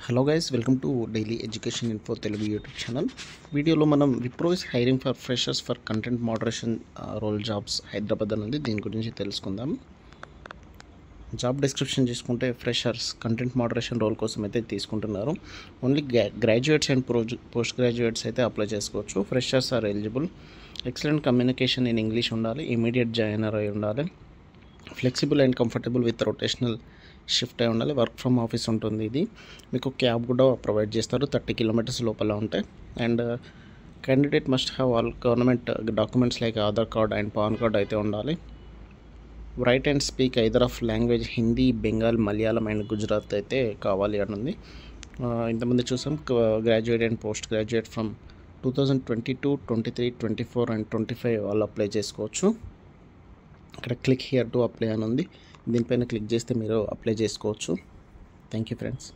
Hello guys, welcome to daily education info Telugu YouTube channel. వీడియోలో మనం Wipro is hiring for freshers for content moderation role jobs Hyderabad అని ఉంది. దీని గురించి తెలుసుకుందాం. జాబ్ డిస్క్రిప్షన్ చూసుకుంటే ఫ్రెషర్స్ కంటెంట్ మోడరేషన్ రోల్ కోసం అయితే తీసుకుంటున్నారు. Only graduates and post graduates అయితే అప్లై చేసుకోవచ్చు. Freshers are eligible. Excellent communication in English ఉండాలి. ఇమీడియట్ జాయినర్ అయి ఉండాలి. Flexible and comfortable with rotational shift అయి ఉండాలి. వర్క్ ఫ్రమ్ ఆఫీస్ ఉంటుంది. ఇది మీకు క్యాబ్ కూడా ప్రొవైడ్ చేస్తారు. 30 కిలోమీటర్స్ లోపల ఉంటాయి. And candidate must have all government documents like Aadhaar card and pan card అయితే ఉండాలి. Right and speak either of language Hindi, Bengal, Malayalam and Gujarat అయితే కావాలి అని ఉంది. ఇంతమంది చూసాం graduate and post graduate from 2022, 23, 24 and 25 వాళ్ళు అప్లై చేసుకోవచ్చు. ఇక్కడ క్లిక్ హియర్ టు అప్లై అని ఉంది. దీనిపైన క్లిక్ చేస్తే మీరు అప్లై చేసుకోవచ్చు. Thank you friends.